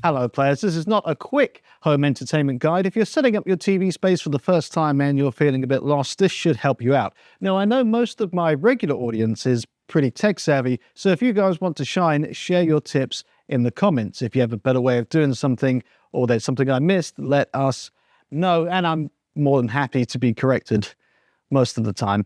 Hello players, this is not a quick home entertainment guide. If you're setting up your TV space for the first time and you're feeling a bit lost, this should help you out. Now, I know most of my regular audience is pretty tech savvy, so if you guys want to shine, share your tips in the comments. If you have a better way of doing something or there's something I missed, let us know, and I'm more than happy to be corrected most of the time.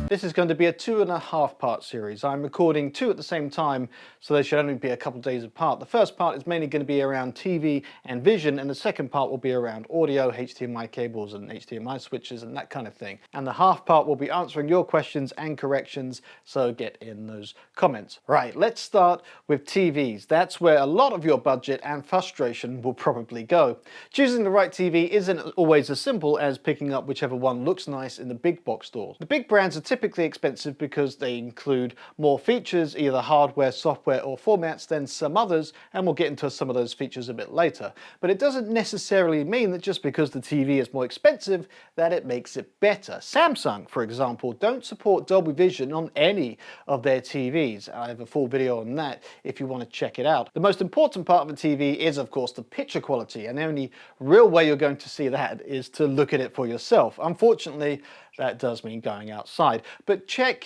This is going to be a 2.5 part series. I'm recording two at the same time, so they should only be a couple days apart. The first part is mainly going to be around TV and vision, and the second part will be around audio, HDMI cables and HDMI switches and that kind of thing. And the half part will be answering your questions and corrections, so get in those comments. Right, let's start with TVs. That's where a lot of your budget and frustration will probably go. Choosing the right TV isn't always as simple as picking up whichever one looks nice in the big box stores. The big brands are typically expensive because they include more features, either hardware, software or formats, than some others, and we'll get into some of those features a bit later. But it doesn't necessarily mean that just because the TV is more expensive that it makes it better. Samsung, for example, don't support Dolby Vision on any of their TVs. I have a full video on that if you want to check it out. The most important part of a TV is, of course, the picture quality, and the only real way you're going to see that is to look at it for yourself. Unfortunately, that does mean going outside, but check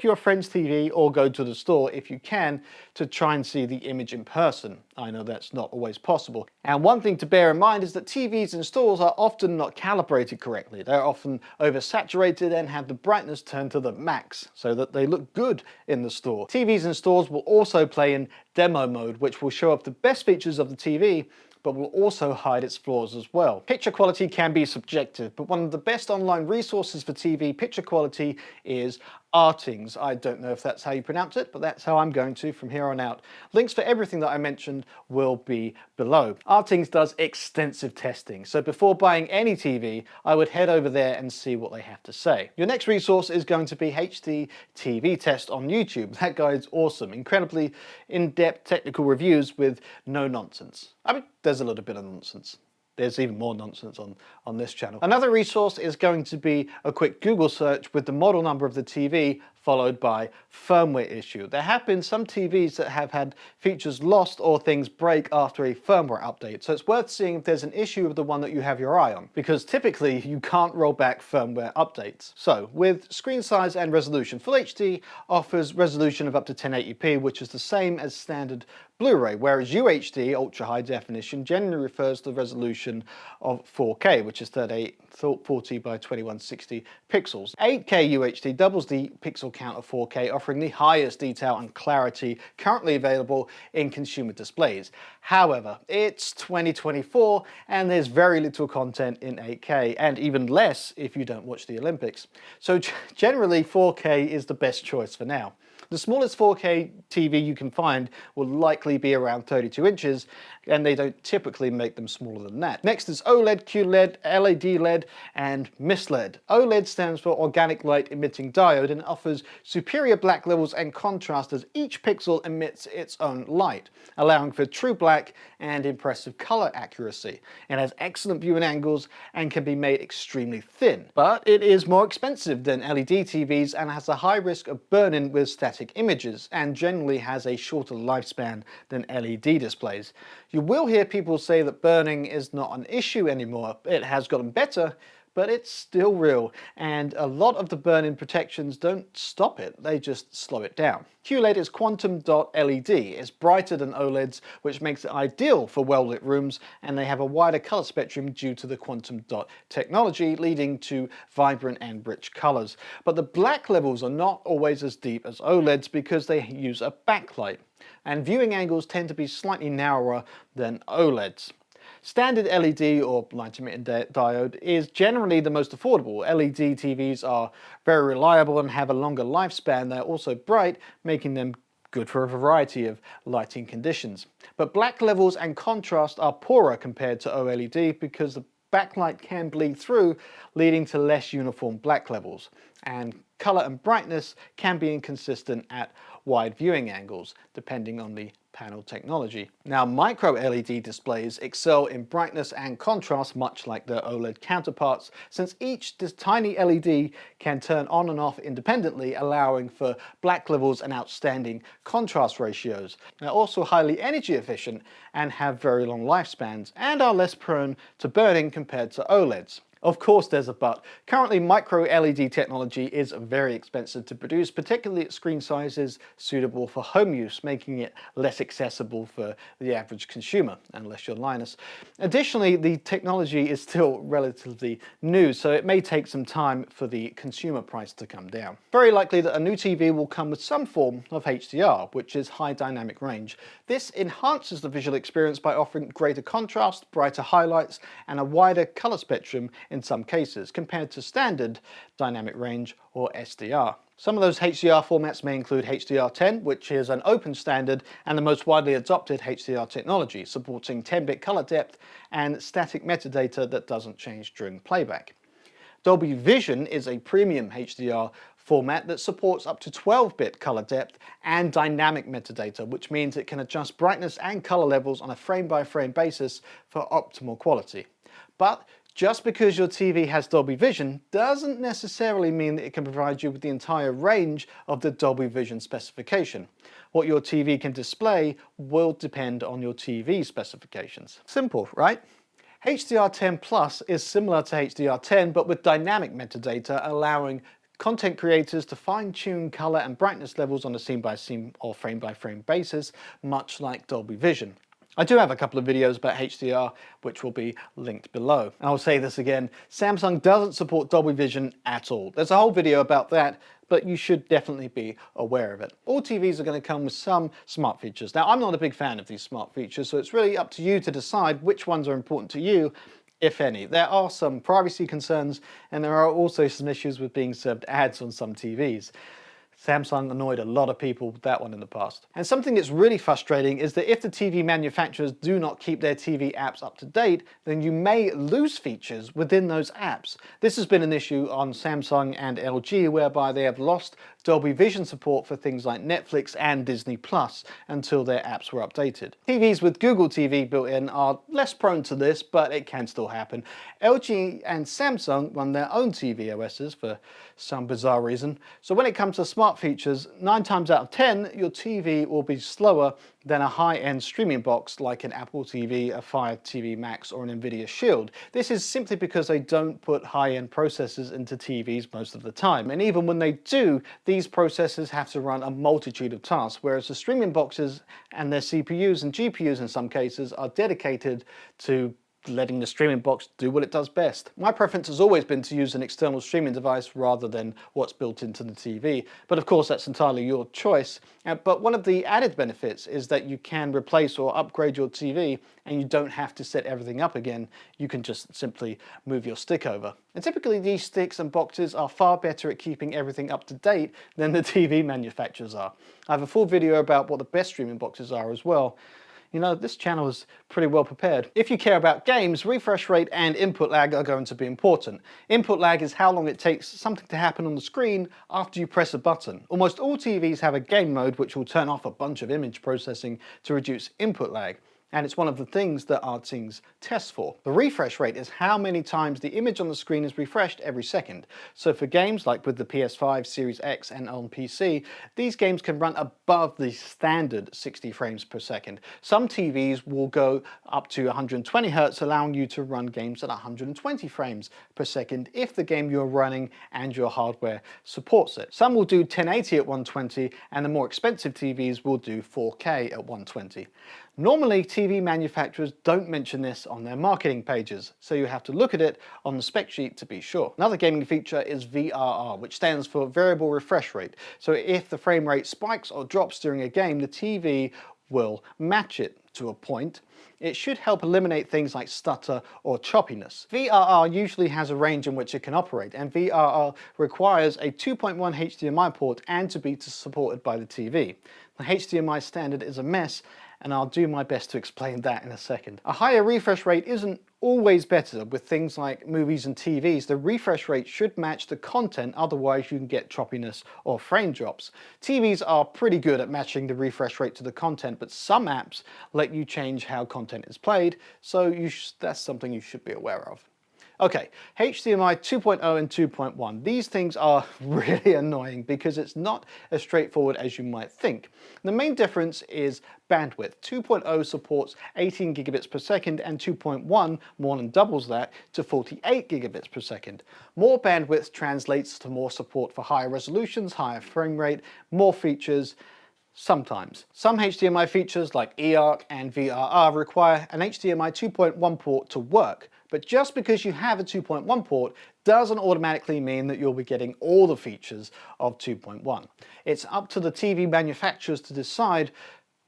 your friend's TV or go to the store if you can to try and see the image in person. I know that's not always possible. And one thing to bear in mind is that TVs in stores are often not calibrated correctly. They're often oversaturated and have the brightness turned to the max so that they look good in the store. TVs in stores will also play in demo mode, which will show off the best features of the TV, but will also hide its flaws as well. Picture quality can be subjective, but one of the best online resources for TV picture quality is Artings. I don't know if that's how you pronounce it, but that's how I'm going to from here on out. Links for everything that I mentioned will be below. Artings does extensive testing, so before buying any TV, I would head over there and see what they have to say. Your next resource is going to be HD TV Test on YouTube. That guide's awesome. Incredibly in-depth technical reviews with no nonsense. I mean, there's a little bit of nonsense. There's even more nonsense on this channel. Another resource is going to be a quick Google search with the model number of the TV followed by firmware issue. There have been some TVs that have had features lost or things break after a firmware update, so it's worth seeing if there's an issue with the one that you have your eye on, because typically you can't roll back firmware updates. So with screen size and resolution, Full HD offers resolution of up to 1080p, which is the same as standard Blu-ray, whereas UHD, ultra high definition, generally refers to the resolution of 4K, which is 3840 by 2160 pixels. 8K UHD doubles the pixel count of 4K, offering the highest detail and clarity currently available in consumer displays. However, it's 2024 and there's very little content in 8K, and even less if you don't watch the Olympics. So generally 4K is the best choice for now. The smallest 4K TV you can find will likely be around 32 inches, and they don't typically make them smaller than that. Next is OLED, QLED, LED LED, and MISLED. OLED stands for Organic Light Emitting Diode and offers superior black levels and contrast as each pixel emits its own light, allowing for true black and impressive color accuracy. It has excellent viewing angles and can be made extremely thin, but it is more expensive than LED TVs and has a high risk of burn-in with static images, and generally has a shorter lifespan than LED displays. You will hear people say that burning is not an issue anymore. It has gotten better, but it's still real, and a lot of the burn-in protections don't stop it, they just slow it down. QLED is quantum dot LED. It's brighter than OLEDs, which makes it ideal for well-lit rooms, and they have a wider color spectrum due to the quantum dot technology, leading to vibrant and rich colors. But the black levels are not always as deep as OLEDs because they use a backlight, and viewing angles tend to be slightly narrower than OLEDs. Standard LED, or light emitting diode, is generally the most affordable. LED TVs are very reliable and have a longer lifespan. They're also bright, making them good for a variety of lighting conditions. But black levels and contrast are poorer compared to OLED because the backlight can bleed through, leading to less uniform black levels. and color and brightness can be inconsistent at wide viewing angles, depending on the panel technology. Now, micro LED displays excel in brightness and contrast, much like their OLED counterparts, since each this tiny LED can turn on and off independently, allowing for black levels and outstanding contrast ratios. They're also highly energy efficient and have very long lifespans, and are less prone to burning compared to OLEDs. Of course there's a but. Currently micro LED technology is very expensive to produce, particularly at screen sizes suitable for home use, making it less accessible for the average consumer, unless you're Linus. Additionally, the technology is still relatively new, so it may take some time for the consumer price to come down. Very likely that a new TV will come with some form of HDR, which is high dynamic range. This enhances the visual experience by offering greater contrast, brighter highlights, and a wider color spectrum in some cases, compared to standard dynamic range or SDR. Some of those HDR formats may include HDR10, which is an open standard and the most widely adopted HDR technology, supporting 10-bit color depth and static metadata that doesn't change during playback. Dolby Vision is a premium HDR format that supports up to 12-bit color depth and dynamic metadata, which means it can adjust brightness and color levels on a frame-by-frame basis for optimal quality. But just because your TV has Dolby Vision doesn't necessarily mean that it can provide you with the entire range of the Dolby Vision specification. What your TV can display will depend on your TV specifications. Simple, right? HDR10 Plus is similar to HDR10 but with dynamic metadata, allowing content creators to fine-tune color and brightness levels on a scene-by-scene or frame-by-frame basis, much like Dolby Vision. I do have a couple of videos about HDR which will be linked below. I'll say this again, Samsung doesn't support Dolby Vision at all. There's a whole video about that, but you should definitely be aware of it. All TVs are going to come with some smart features. Now, I'm not a big fan of these smart features, so it's really up to you to decide which ones are important to you, if any. There are some privacy concerns, and there are also some issues with being served ads on some TVs. Samsung annoyed a lot of people with that one in the past. And something that's really frustrating is that if the TV manufacturers do not keep their TV apps up to date, then you may lose features within those apps. This has been an issue on Samsung and LG, whereby they have lost Dolby Vision support for things like Netflix and Disney Plus until their apps were updated. TVs with Google TV built in are less prone to this, but it can still happen. LG and Samsung run their own TV OSs for some bizarre reason, so when it comes to smart features, 9 times out of 10 your TV will be slower than a high-end streaming box like an Apple TV, a Fire TV Max or an Nvidia Shield. This is simply because they don't put high-end processors into TVs most of the time, and even when they do, these processors have to run a multitude of tasks, whereas the streaming boxes and their CPUs and GPUs in some cases are dedicated to letting the streaming box do what it does best. My preference has always been to use an external streaming device rather than what's built into the TV, but of course that's entirely your choice. But one of the added benefits is that you can replace or upgrade your TV and you don't have to set everything up again. You can just simply move your stick over. And typically these sticks and boxes are far better at keeping everything up to date than the TV manufacturers are. I have a full video about what the best streaming boxes are as well. You know, this channel is pretty well prepared. If you care about games, refresh rate and input lag are going to be important. Input lag is how long it takes something to happen on the screen after you press a button. Almost all TVs have a game mode which will turn off a bunch of image processing to reduce input lag. And it's one of the things that Artings tests for. The refresh rate is how many times the image on the screen is refreshed every second. So for games like with the PS5, Series X and on PC, these games can run above the standard 60 frames per second. Some TVs will go up to 120 Hz, allowing you to run games at 120 frames per second if the game you're running and your hardware supports it. Some will do 1080 at 120, and the more expensive TVs will do 4K at 120. Normally, TV manufacturers don't mention this on their marketing pages, so you have to look at it on the spec sheet to be sure. Another gaming feature is VRR, which stands for Variable Refresh Rate. So if the frame rate spikes or drops during a game, the TV will match it to a point. It should help eliminate things like stutter or choppiness. VRR usually has a range in which it can operate, and VRR requires a 2.1 HDMI port and to be supported by the TV. The HDMI standard is a mess, and I'll do my best to explain that in a second. A higher refresh rate isn't always better. With things like movies and TVs, the refresh rate should match the content, otherwise you can get choppiness or frame drops. TVs are pretty good at matching the refresh rate to the content, but some apps let you change how content is played, so that's something you should be aware of. Okay, HDMI 2.0 and 2.1. These things are really annoying because it's not as straightforward as you might think. The main difference is bandwidth. 2.0 supports 18 gigabits per second and 2.1 more than doubles that to 48 gigabits per second. More bandwidth translates to more support for higher resolutions, higher frame rate, more features. Sometimes. Some HDMI features like eARC and VRR require an HDMI 2.1 port to work, but just because you have a 2.1 port doesn't automatically mean that you'll be getting all the features of 2.1. It's up to the TV manufacturers to decide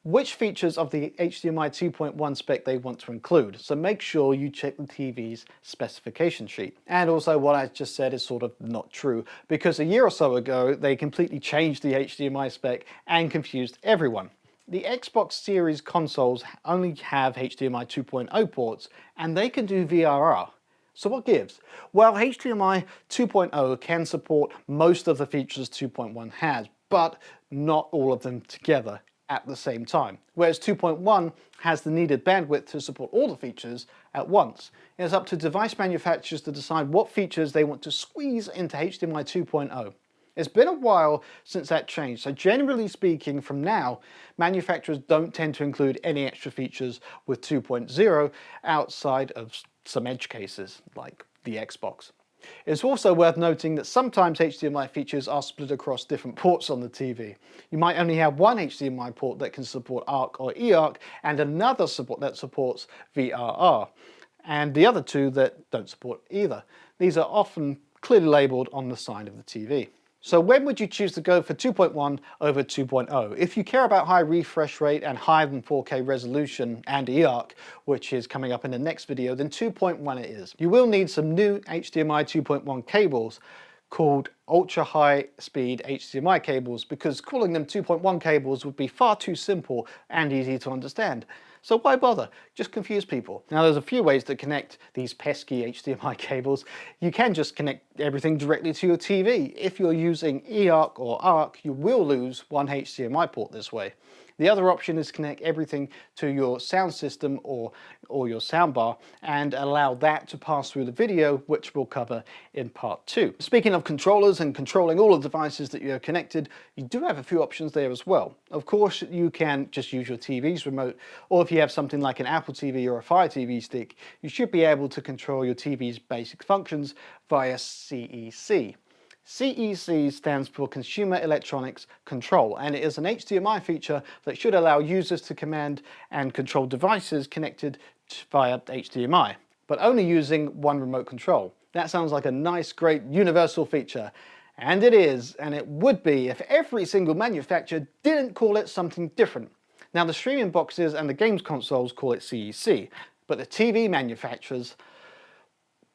which features of the HDMI 2.1 spec they want to include, so make sure you check the TV's specification sheet. And also what I just said is sort of not true, because a year or so ago they completely changed the HDMI spec and confused everyone. The Xbox Series consoles only have HDMI 2.0 ports and they can do VRR. So what gives? Well, HDMI 2.0 can support most of the features 2.1 has, but not all of them together at the same time, whereas 2.1 has the needed bandwidth to support all the features at once. It's up to device manufacturers to decide what features they want to squeeze into HDMI 2.0. It's been a while since that changed, so generally speaking from now, manufacturers don't tend to include any extra features with 2.0 outside of some edge cases like the Xbox. It's also worth noting that sometimes HDMI features are split across different ports on the TV. You might only have one HDMI port that can support ARC or eARC and another that supports VRR, and the other two that don't support either. These are often clearly labelled on the side of the TV. So when would you choose to go for 2.1 over 2.0? If you care about high refresh rate and higher than 4K resolution and eARC, which is coming up in the next video, then 2.1 it is. You will need some new HDMI 2.1 cables called ultra high speed HDMI cables, because calling them 2.1 cables would be far too simple and easy to understand. So why bother? Just confuse people. Now there's a few ways to connect these pesky HDMI cables. You can just connect everything directly to your TV. If you're using eARC or ARC, you will lose one HDMI port this way. The other option is connect everything to your sound system or your soundbar and allow that to pass through the video, which we'll cover in part 2. Speaking of controllers and controlling all the devices that you have connected, you do have a few options there as well. Of course, you can just use your TV's remote, or if you have something like an Apple TV or a Fire TV stick, you should be able to control your TV's basic functions via CEC. CEC stands for Consumer Electronics Control, and it is an HDMI feature that should allow users to command and control devices connected via HDMI, but only using one remote control. That sounds like a nice, great universal feature, and it is, and it would be if every single manufacturer didn't call it something different. Now the streaming boxes and the games consoles call it CEC, but the TV manufacturers,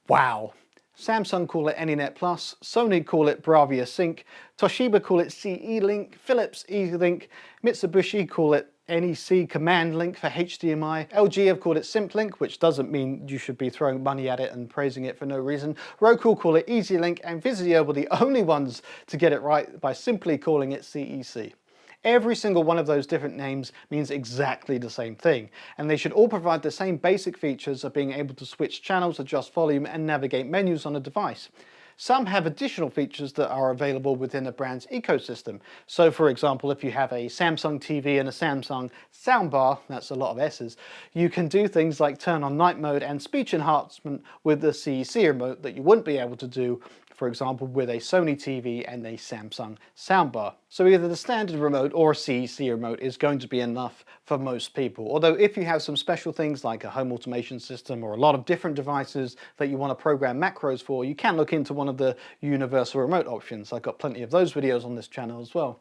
wow. Samsung call it AnyNet Plus, Sony call it Bravia Sync, Toshiba call it CE Link, Philips E-Link, Mitsubishi call it NEC Command Link for HDMI, LG have called it SimpLink, which doesn't mean you should be throwing money at it and praising it for no reason, Roku call it EasyLink, and Vizio were the only ones to get it right by simply calling it CEC. Every single one of those different names means exactly the same thing, and they should all provide the same basic features of being able to switch channels, adjust volume, and navigate menus on a device. Some have additional features that are available within a brand's ecosystem. So for example, if you have a Samsung TV and a Samsung soundbar, that's a lot of S's, you can do things like turn on night mode and speech enhancement with the CEC remote that you wouldn't be able to do, for example, with a Sony TV and a Samsung soundbar. So either the standard remote or a CEC remote is going to be enough for most people. Although if you have some special things like a home automation system or a lot of different devices that you want to program macros for, you can look into one of the universal remote options. I've got plenty of those videos on this channel as well.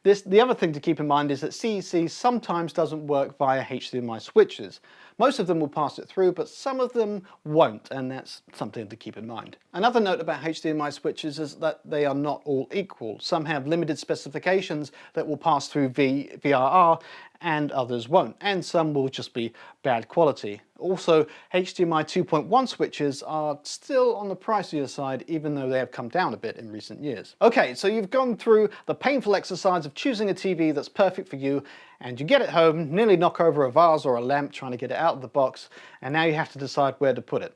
The other thing to keep in mind is that CEC sometimes doesn't work via HDMI switches, Most of them will pass it through, but some of them won't, and that's something to keep in mind. Another note about HDMI switches is that they are not all equal. Some have limited specifications that will pass through VRR and others won't, and some will just be bad quality. Also, HDMI 2.1 switches are still on the pricier side, even though they have come down a bit in recent years. Okay, so you've gone through the painful exercise of choosing a TV that's perfect for you, and you get it home, nearly knock over a vase or a lamp trying to get it out of the box, and now you have to decide where to put it.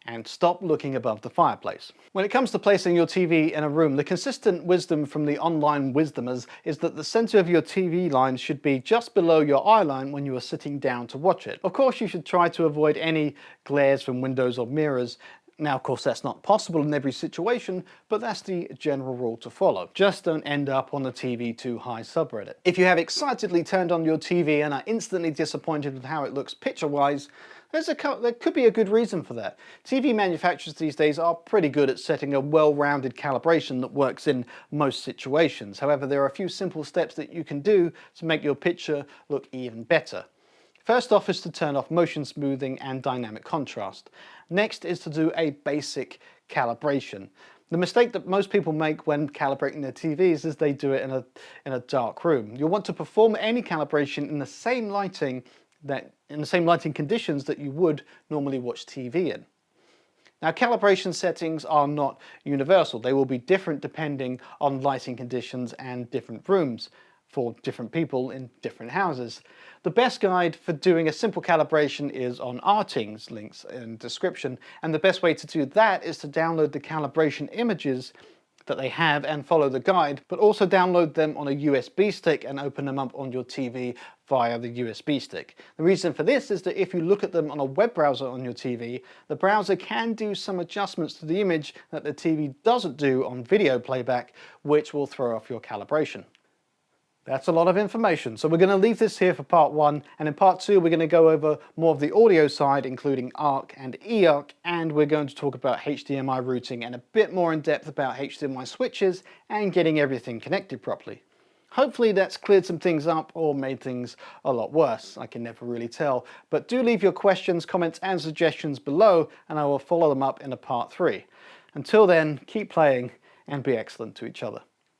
And stop looking above the fireplace. When it comes to placing your TV in a room, the consistent wisdom from the online wisdomers is that the center of your TV line should be just below your eye line when you are sitting down to watch it. Of course, you should try to avoid any glares from windows or mirrors. Now, of course, that's not possible in every situation, but that's the general rule to follow. Just don't end up on the TV Too High subreddit. If you have excitedly turned on your TV and are instantly disappointed with how it looks picture-wise, there could be a good reason for that. TV manufacturers these days are pretty good at setting a well-rounded calibration that works in most situations. However, there are a few simple steps that you can do to make your picture look even better. First off is to turn off motion smoothing and dynamic contrast. Next is to do a basic calibration. The mistake that most people make when calibrating their TVs is they do it in a dark room. You'll want to perform any calibration in the same lighting conditions that you would normally watch TV in. Now, calibration settings are not universal. They will be different depending on lighting conditions and different rooms for different people in different houses. The best guide for doing a simple calibration is on Arting's, links in description, and the best way to do that is to download the calibration images that they have and follow the guide, but also download them on a USB stick and open them up on your TV via the USB stick. The reason for this is that if you look at them on a web browser on your TV, the browser can do some adjustments to the image that the TV doesn't do on video playback, which will throw off your calibration. That's a lot of information, so we're going to leave this here for part 1, and in part 2 we're going to go over more of the audio side, including ARC and eARC, and we're going to talk about HDMI routing and a bit more in depth about HDMI switches and getting everything connected properly. Hopefully that's cleared some things up or made things a lot worse. I can never really tell, but do leave your questions, comments and suggestions below and I will follow them up in a part 3. Until then, keep playing and be excellent to each other.